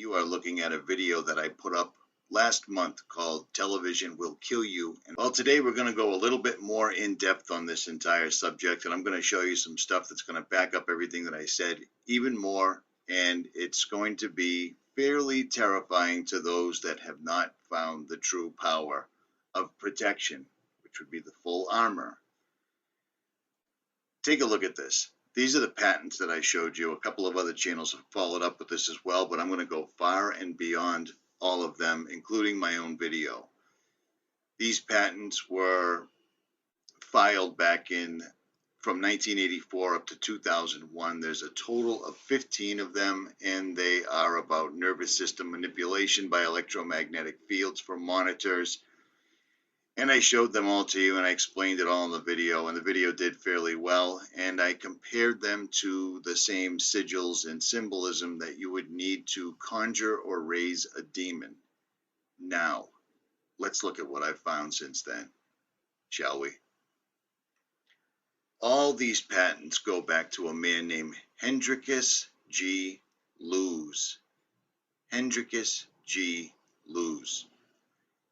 You are looking at a video that I put up last month called Television Will Kill You. And well, today we're going to go a little bit more in depth on this entire subject, and I'm going to show you some stuff that's going to back up everything that I said even more, and it's going to be fairly terrifying to those that have not found the true power of protection, which would be the full armor. Take a look at this. These are the patents that I showed you. A couple of other channels have followed up with this as well, but I'm going to go far and beyond all of them, including my own video. These patents were filed back in from 1984 up to 2001. There's a total of 15 of them, and they are about nervous system manipulation by electromagnetic fields for monitors. And I showed them all to you, and I explained it all in the video, and the video did fairly well. And I compared them to the same sigils and symbolism that you would need to conjure or raise a demon. Now, let's look at what I've found since then, shall we? All these patents go back to a man named Hendrikus G. Lewes. Hendrikus G. Lewes.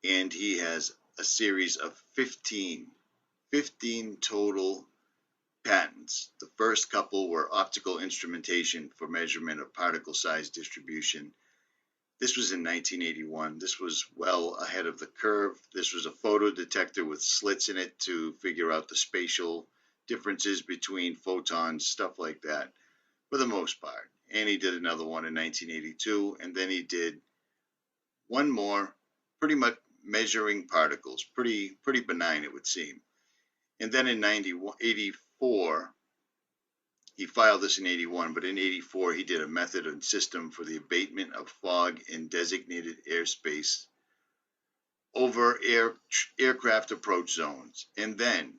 And he has a series of 15 total patents. The first couple were optical instrumentation for measurement of particle size distribution. This was in 1981. This was well ahead of the curve. This was a photo detector with slits in it to figure out the spatial differences between photons, stuff like that, for the most part. And he did another one in 1982, and then he did one more, pretty much measuring particles, pretty benign it would seem. And then in 84, he filed this in 81, but in 84 he did a method and system for the abatement of fog in designated airspace over aircraft approach zones, and then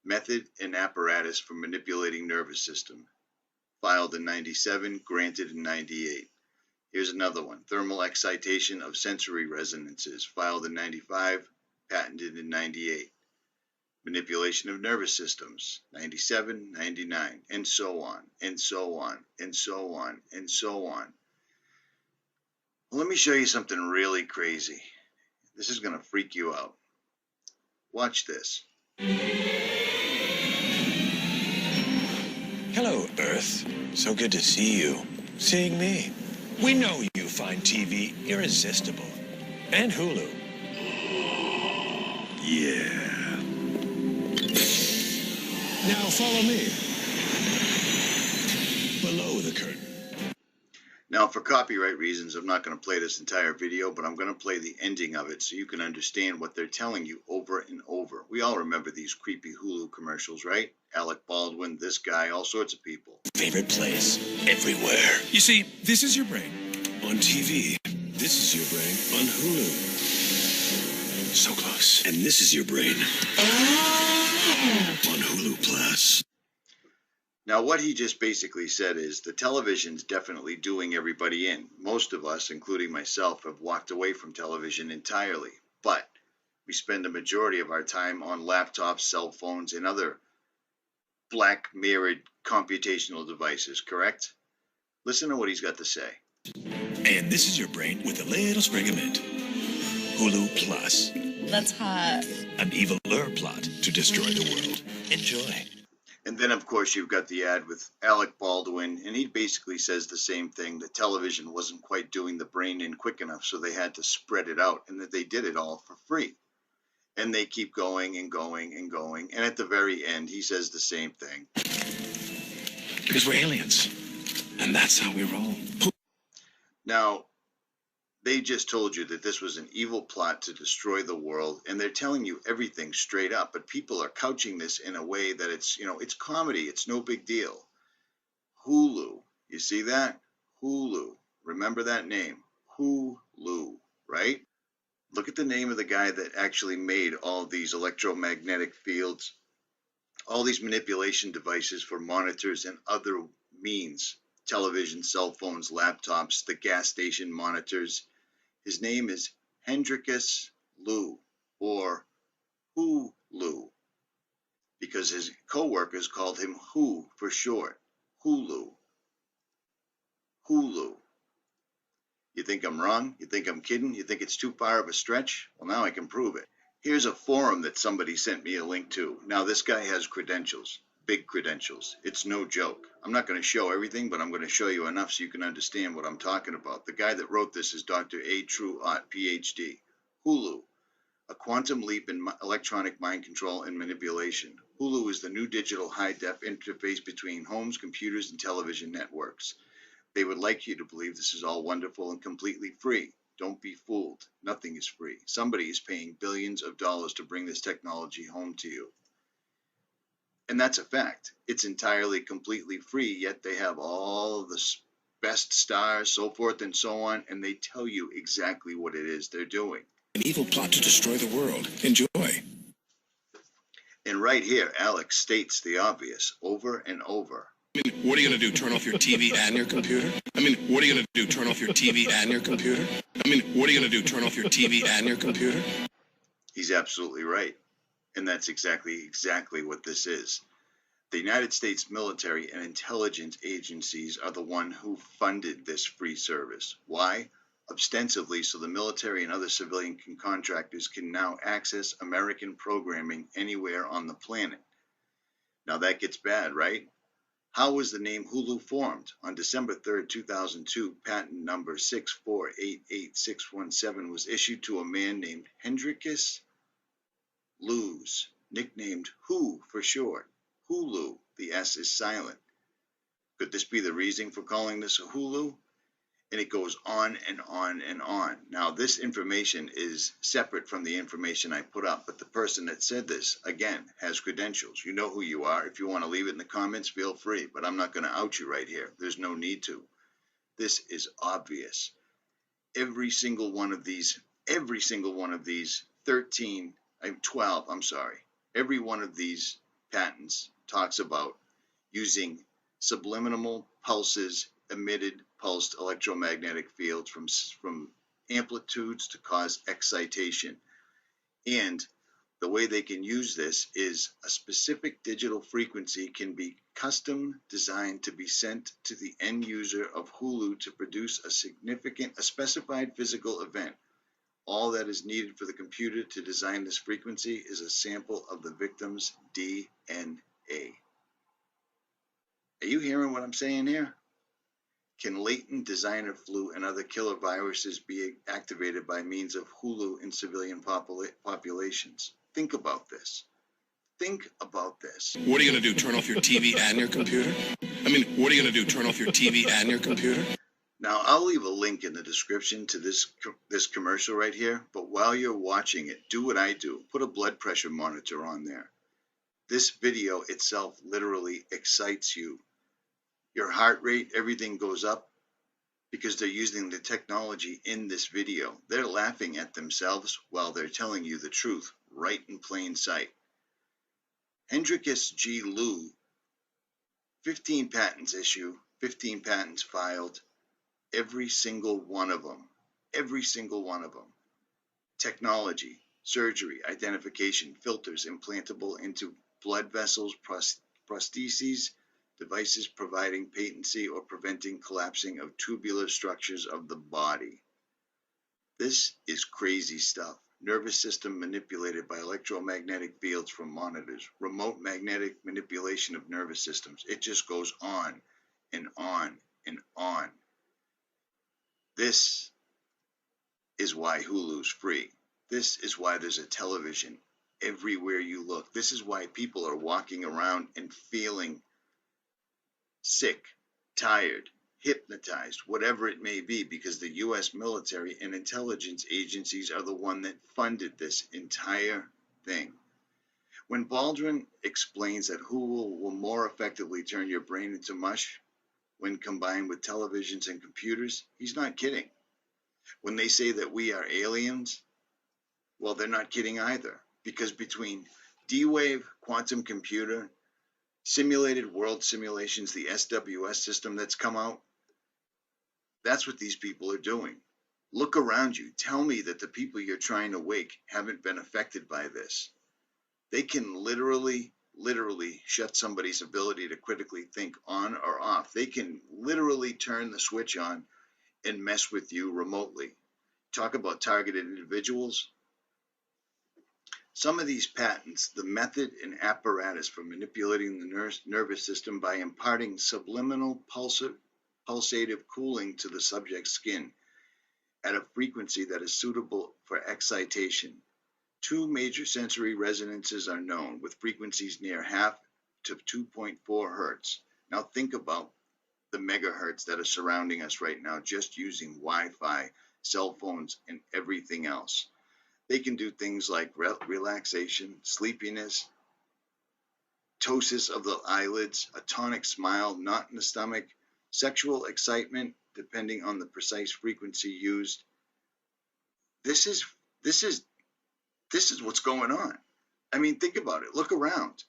method and apparatus for manipulating nervous system, filed in 97, granted in 98. Here's another one, thermal excitation of sensory resonances, filed in 95, patented in 98. Manipulation of nervous systems, 97, 99, and so on, and so on, and so on, and so on. Well, let me show you something really crazy. This is going to freak you out. Watch this. Hello, Earth. So good to see you. Seeing me. We know you find TV irresistible. And Hulu. Yeah. Now follow me. Below the curtain. Now, for copyright reasons, I'm not going to play this entire video, but I'm going to play the ending of it so you can understand what they're telling you over and over. We all remember these creepy Hulu commercials, right? Alec Baldwin, this guy, all sorts of people. Favorite place, everywhere. You see, this is your brain on TV. This is your brain on Hulu. So close. And this is your brain on Hulu Plus. Now, what he just basically said is the television's definitely doing everybody in. Most of us, including myself, have walked away from television entirely. But we spend the majority of our time on laptops, cell phones, and other black mirrored computational devices, correct? Listen to what he's got to say. And this is your brain with a little sprig of mint. Hulu Plus. That's hot. An evil-er plot to destroy the world. Enjoy. And then, of course, you've got the ad with Alec Baldwin, and he basically says the same thing, that television wasn't quite doing the brain in quick enough, so they had to spread it out, and that they did it all for free. And they keep going and going and going, and at the very end, he says the same thing. Because we're aliens, and that's how we roll. Now, they just told you that this was an evil plot to destroy the world, and they're telling you everything straight up, but people are couching this in a way that it's, it's comedy. It's no big deal. Hulu. You see that? Hulu. Remember that name. Hulu, right? Look at the name of the guy that actually made all these electromagnetic fields, all these manipulation devices for monitors and other means, television, cell phones, laptops, the gas station monitors. His name is Hendrikus Lewes, or Hulu, because his co-workers called him Who for short. Hulu. Hulu. You think I'm wrong? You think I'm kidding? You think it's too far of a stretch? Well, now I can prove it. Here's a forum that somebody sent me a link to. Now, this guy has credentials, big credentials. It's no joke. I'm not going to show everything, but I'm going to show you enough so you can understand what I'm talking about. The guy that wrote this is Dr. A. True Ott, PhD. Hulu, a quantum leap in electronic mind control and manipulation. Hulu is the new digital high-def interface between homes, computers, and television networks. They would like you to believe this is all wonderful and completely free. Don't be fooled. Nothing is free. Somebody is paying billions of dollars to bring this technology home to you. And that's a fact. It's entirely completely free, yet they have all the best stars, so forth and so on, and they tell you exactly what it is they're doing. An evil plot to destroy the world. Enjoy. And right here, Alex states the obvious over and over. I mean, what are you going to do, turn off your TV and your computer? I mean, what are you going to do, turn off your TV and your computer? I mean, what are you going to do, turn off your TV and your computer? He's absolutely right. And that's exactly what this is. The United States military and intelligence agencies are the one who funded this free service. Why? Ostensibly so the military and other civilian contractors can now access American programming anywhere on the planet. Now that gets bad, right? How was the name Hulu formed? On December 3rd, 2002, patent number 6488617 was issued to a man named Hendrikus Luz, nicknamed Who for short. Hulu, the S is silent. Could this be the reason for calling this a Hulu? And it goes on and on and on. Now, this information is separate from the information I put up, but the person that said this, again, has credentials. You know who you are. If you want to leave it in the comments, feel free, but I'm not going to out you right here. There's no need to. This is obvious. Every single one of these 12, every one of these patents talks about using subliminal pulses, emitted pulsed electromagnetic fields from amplitudes to cause excitation. And the way they can use this is a specific digital frequency can be custom designed to be sent to the end user of Hulu to produce a specified physical event. All that is needed for the computer to design this frequency is a sample of the victim's DNA. Are you hearing what I'm saying here? Can latent designer flu and other killer viruses be activated by means of Hulu in civilian populations? Think about this. Think about this. What are you going to do, turn off your TV and your computer? I mean, what are you going to do, turn off your TV and your computer? Now, I'll leave a link in the description to this commercial right here, but while you're watching it, do what I do. Put a blood pressure monitor on there. This video itself literally excites you. Your heart rate, everything goes up because they're using the technology in this video. They're laughing at themselves while they're telling you the truth right in plain sight. Hendrikus G. Luz, 15 patents issued, 15 patents filed, every single one of them. Technology, surgery, identification, filters implantable into blood vessels, prostheses, devices providing patency or preventing collapsing of tubular structures of the body. This is crazy stuff. Nervous system manipulated by electromagnetic fields from monitors. Remote magnetic manipulation of nervous systems. It just goes on and on and on. This is why Hulu's free. This is why there's a television everywhere you look. This is why people are walking around and feeling sick, tired, hypnotized, whatever it may be, because the U.S. military and intelligence agencies are the one that funded this entire thing. When Baldwin explains that Hulu will more effectively turn your brain into mush when combined with televisions and computers, he's not kidding. When they say that we are aliens, well, they're not kidding either, because between D-Wave, quantum computer, simulated world simulations, the SWS system that's come out, that's what these people are doing. Look around you. Tell me that the people you're trying to wake haven't been affected by this. They can literally shut somebody's ability to critically think on or off. They can literally turn the switch on and mess with you remotely. Talk about targeted individuals. Some of these patents, the method and apparatus for manipulating the nervous system by imparting subliminal pulsative cooling to the subject's skin at a frequency that is suitable for excitation. Two major sensory resonances are known, with frequencies near half to 2.4 hertz. Now think about the megahertz that are surrounding us right now, just using Wi-Fi, cell phones, and everything else. They can do things like relaxation, sleepiness, ptosis of the eyelids, a tonic smile, knot in the stomach, sexual excitement, depending on the precise frequency used. This is what's going on. I mean, think about it. Look around.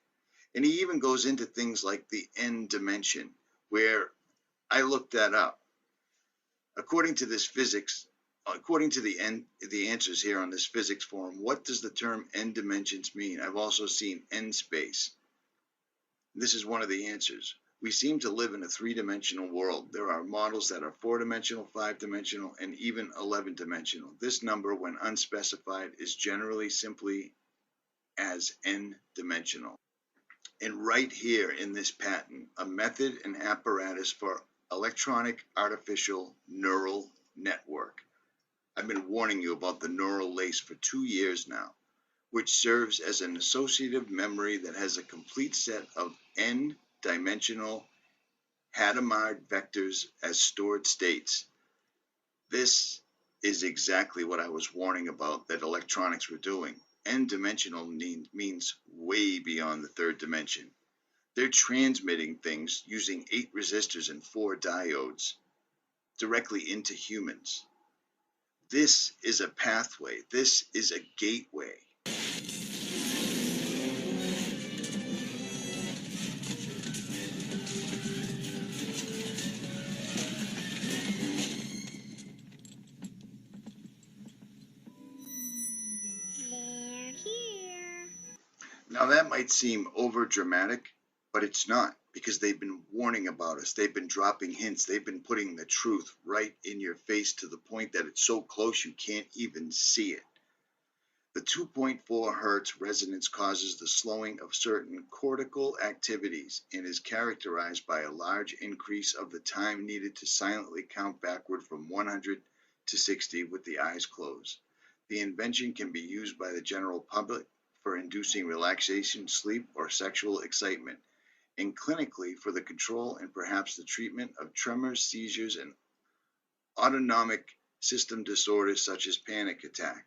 And he even goes into things like the N dimension, where I looked that up. According to this physics, according to the answers here on this physics forum, what does the term N dimensions mean? I've also seen N space. This is one of the answers. We seem to live in a three-dimensional world. There are models that are four-dimensional, five-dimensional, and even 11-dimensional. This number, when unspecified, is generally simply as N-dimensional. And right here in this patent, a method and apparatus for electronic artificial neural network. I've been warning you about the neural lace for 2 years now, which serves as an associative memory that has a complete set of N-dimensional Hadamard vectors as stored states. This is exactly what I was warning about that electronics were doing. N-dimensional means way beyond the third dimension. They're transmitting things using 8 resistors and 4 diodes directly into humans. This is a pathway. This is a gateway. Now that might seem over dramatic, but it's not, because they've been warning about us. They've been dropping hints. They've been putting the truth right in your face to the point that it's so close you can't even see it. The 2.4 hertz resonance causes the slowing of certain cortical activities and is characterized by a large increase of the time needed to silently count backward from 100 to 60 with the eyes closed. The invention can be used by the general public for inducing relaxation, sleep, or sexual excitement, and clinically for the control and perhaps the treatment of tremors, seizures, and autonomic system disorders such as panic attack.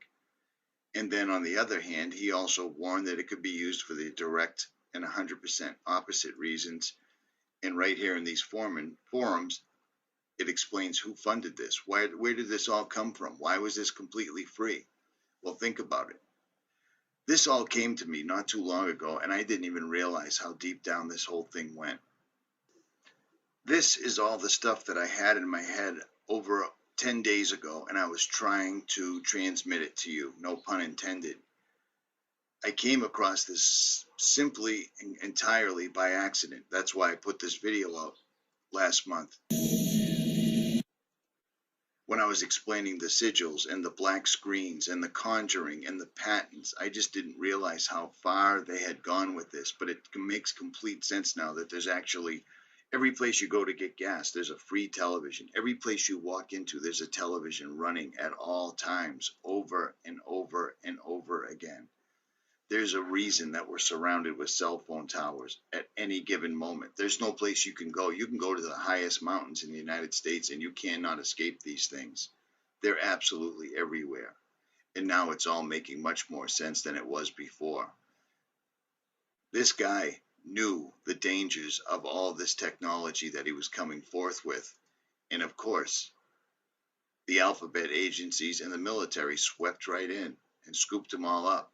And then on the other hand, he also warned that it could be used for the direct and 100% opposite reasons. And right here in these forums, it explains who funded this. Where did this all come from? Why was this completely free? Well, think about it. This all came to me not too long ago, and I didn't even realize how deep down this whole thing went. This is all the stuff that I had in my head over 10 days ago, and I was trying to transmit it to you, no pun intended. I came across this simply and entirely by accident. That's why I put this video out last month. When I was explaining the sigils and the black screens and the conjuring and the patents, I just didn't realize how far they had gone with this. But it makes complete sense now that there's actually, every place you go to get gas, there's a free television. Every place you walk into, there's a television running at all times, over and over and over again. There's a reason that we're surrounded with cell phone towers at any given moment. There's no place you can go. You can go to the highest mountains in the United States and you cannot escape these things. They're absolutely everywhere. And now it's all making much more sense than it was before. This guy knew the dangers of all this technology that he was coming forth with. And of course, the alphabet agencies and the military swept right in and scooped them all up.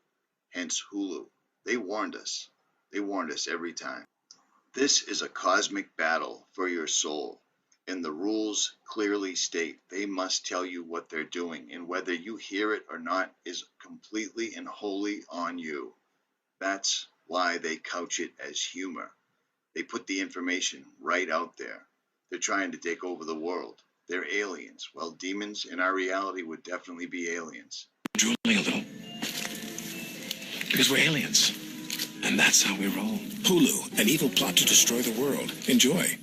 Hence Hulu. They warned us. They warned us every time. This is a cosmic battle for your soul, and the rules clearly state they must tell you what they're doing, and whether you hear it or not is completely and wholly on you. That's why they couch it as humor. They put the information right out there. They're trying to take over the world. They're aliens. Well, demons in our reality would definitely be aliens. Drooling a little. Because we're aliens. And that's how we roll. Hulu, an evil plot to destroy the world. Enjoy.